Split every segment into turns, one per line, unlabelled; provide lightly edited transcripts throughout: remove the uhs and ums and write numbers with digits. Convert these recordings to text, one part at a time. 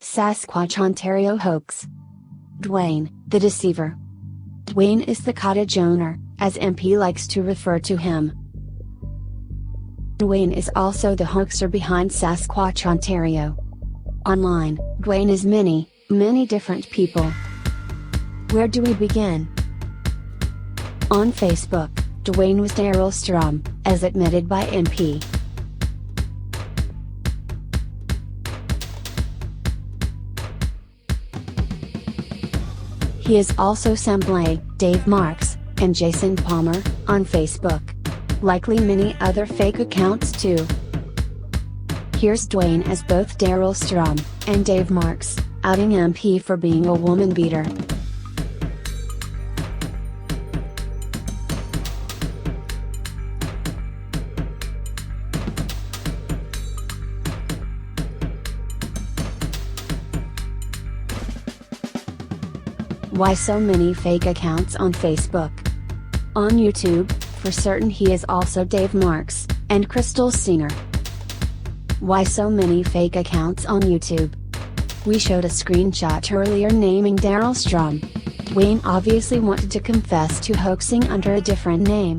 Sasquatch Ontario hoax. Dwayne, the Deceiver. Dwayne is the cottage owner, as MP likes to refer to him. Dwayne is also the hoaxer behind Sasquatch Ontario. Online, Dwayne is many different people. Where do we begin? On Facebook, Dwayne was Daryl Strum, as admitted by MP. He is also Sam Blay, Dave Marks, and Jason Palmer, on Facebook. Likely many other fake accounts too. Here's Dwayne as both Daryl Strum and Dave Marks, outing MP for being a woman beater. Why so many fake accounts on Facebook? On YouTube, for certain he is also Dave Marks, and Crystal Singer. Why so many fake accounts on YouTube? We showed a screenshot earlier naming Daryl Strum. Dwayne obviously wanted to confess to hoaxing under a different name.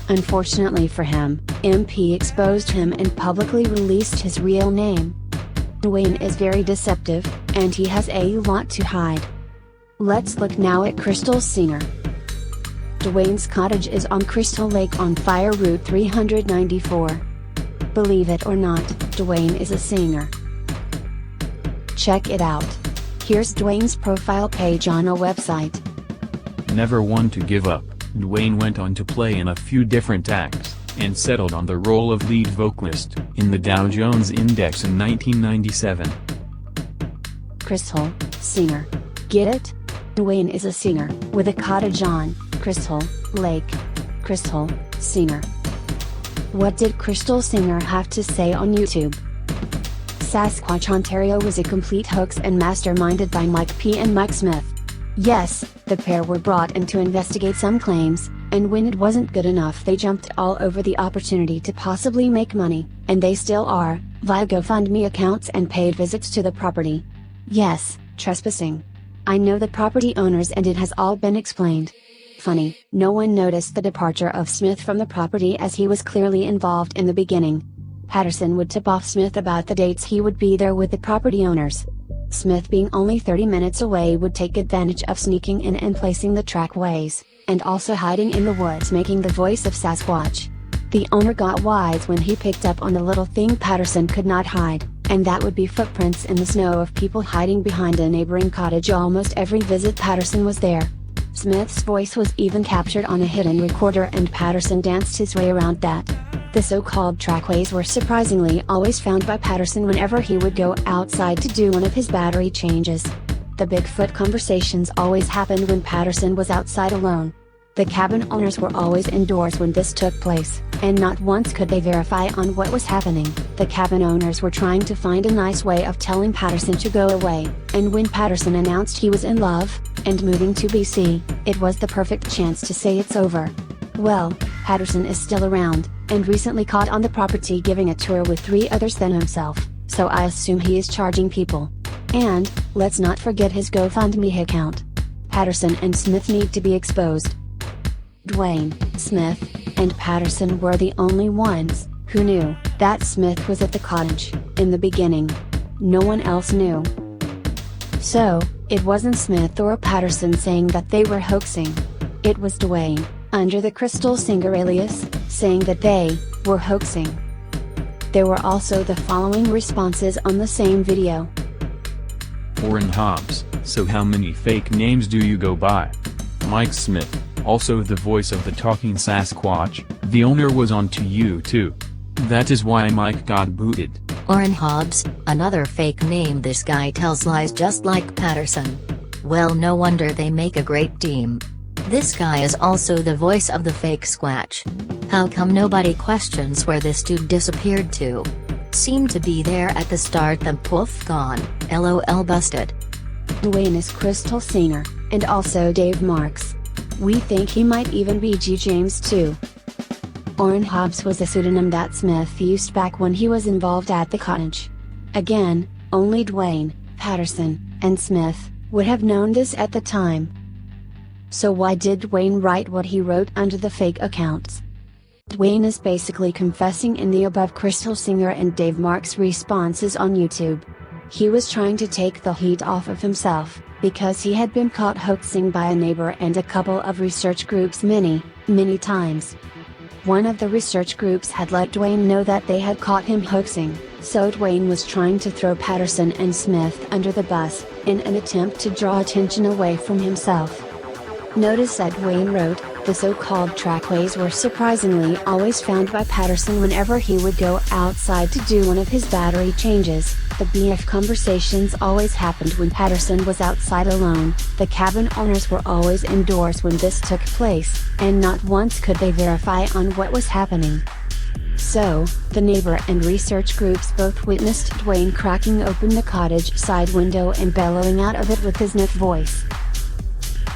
Unfortunately for him, MP exposed him and publicly released his real name. Dwayne is very deceptive, and he has a lot to hide. Let's look now at Crystal Singer. Dwayne's cottage is on Crystal Lake on Fire Route 394. Believe it or not, Dwayne is a singer. Check it out. Here's Dwayne's profile page on a website.
Never one to give up, Dwayne went on to play in a few different acts, and settled on the role of lead vocalist in the Dow Jones Index in 1997.
Crystal Singer. Get it? Dwayne is a singer, with a cottage on Crystal Lake. Crystal Singer. What did Crystal Singer have to say on YouTube? Sasquatch Ontario was a complete hoax and masterminded by Mike P. and Mike Smith. Yes, the pair were brought in to investigate some claims, and when it wasn't good enough they jumped all over the opportunity to possibly make money, and they still are, via GoFundMe accounts and paid visits to the property. Yes, trespassing. I know the property owners and it has all been explained. Funny, no one noticed the departure of Smith from the property as he was clearly involved in the beginning. Patterson would tip off Smith about the dates he would be there with the property owners. Smith, being only 30 minutes away, would take advantage of sneaking in and placing the trackways, and also hiding in the woods, making the voice of Sasquatch. The owner got wise when he picked up on the little thing Patterson could not hide, and that would be footprints in the snow of people hiding behind a neighboring cottage. Almost every visit Patterson was there. Smith's voice was even captured on a hidden recorder, and Patterson danced his way around that. The so-called trackways were surprisingly always found by Patterson whenever he would go outside to do one of his battery changes. The Bigfoot conversations always happened when Patterson was outside alone. The cabin owners were always indoors when this took place, and not once could they verify on what was happening. The cabin owners were trying to find a nice way of telling Patterson to go away, and when Patterson announced he was in love, and moving to BC, it was the perfect chance to say it's over. Well, Patterson is still around, and recently caught on the property giving a tour with 3 others than himself, so I assume he is charging people. And, let's not forget his GoFundMe account. Patterson and Smith need to be exposed. Dwayne, Smith, and Patterson were the only ones who knew that Smith was at the cottage in the beginning. No one else knew. So, it wasn't Smith or Patterson saying that they were hoaxing. It was Dwayne, under the Crystal Singer alias, saying that they were hoaxing. There were also the following responses on the same video.
Orrin Hobbs, so how many fake names do you go by? Mike Smith, also the voice of the talking Sasquatch, the owner was on to you too. That is why Mike got booted.
Orrin Hobbs, another fake name. This guy tells lies just like Patterson. Well, no wonder they make a great team. This guy is also the voice of the fake Squatch. How come nobody questions where this dude disappeared to? Seemed to be there at the start, then poof, gone. LOL, busted.
Dwayne is Crystal Singer, and also Dave Marks. We think he might even be G. James too. Orrin Hobbs was a pseudonym that Smith used back when he was involved at the cottage. Again, only Dwayne, Patterson and Smith would have known this at the time. So why did Dwayne write what he wrote under the fake accounts? Dwayne is basically confessing in the above Crystal Singer and Dave Marks responses on YouTube. He was trying to take the heat off of himself, because he had been caught hoaxing by a neighbor and a couple of research groups many times. One of the research groups had let Dwayne know that they had caught him hoaxing, so Dwayne was trying to throw Patterson and Smith under the bus, in an attempt to draw attention away from himself. Notice that Dwayne wrote, the so-called trackways were surprisingly always found by Patterson whenever he would go outside to do one of his battery changes. The BF conversations always happened when Patterson was outside alone, the cabin owners were always indoors when this took place, and not once could they verify on what was happening. So, the neighbor and research groups both witnessed Dwayne cracking open the cottage side window and bellowing out of it with his Niff voice.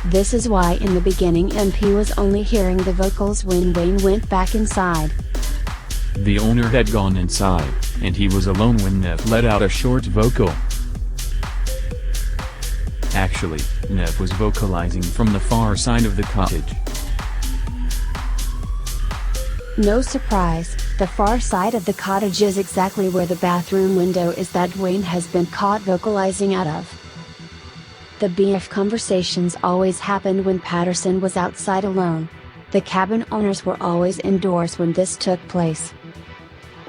This is why in the beginning MP was only hearing the vocals when Dwayne went back inside.
The owner had gone inside, and he was alone when Neff let out a short vocal. Actually, Neff was vocalizing from the far side of the cottage.
No surprise, the far side of the cottage is exactly where the bathroom window is that Dwayne has been caught vocalizing out of. The BF conversations always happened when Patterson was outside alone. The cabin owners were always indoors when this took place.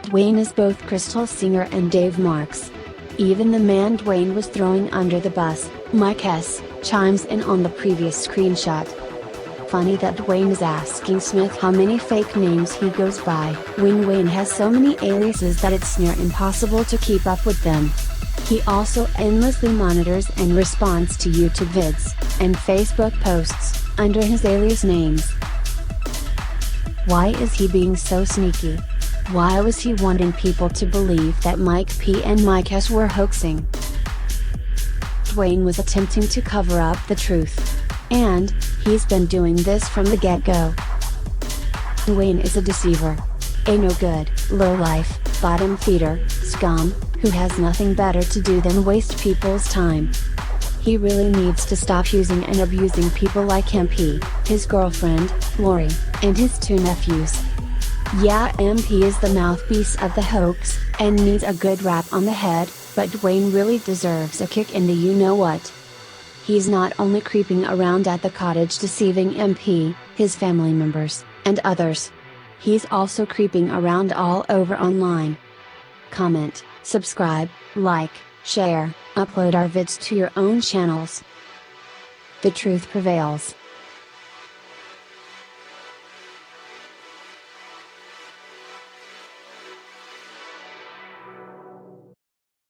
Dwayne is both Crystal Singer and Dave Marks. Even the man Dwayne was throwing under the bus, Mike S., chimes in on the previous screenshot. Funny that Dwayne is asking Smith how many fake names he goes by, when Dwayne has so many aliases that it's near impossible to keep up with them. He also endlessly monitors and responds to YouTube vids, and Facebook posts, under his alias names. Why is he being so sneaky? Why was he wanting people to believe that Mike P and Mike S were hoaxing? Dwayne was attempting to cover up the truth. And, he's been doing this from the get-go. Dwayne is a deceiver. A no-good, low-life, bottom-feeder, scum, who has nothing better to do than waste people's time. He really needs to stop using and abusing people like MP, his girlfriend, Lori, and his 2 nephews. Yeah, MP is the mouthpiece of the hoax, and needs a good rap on the head, but Dwayne really deserves a kick in the you-know-what. He's not only creeping around at the cottage deceiving MP, his family members, and others. He's also creeping around all over online. Comment, subscribe, like, share, upload our vids to your own channels. The truth prevails.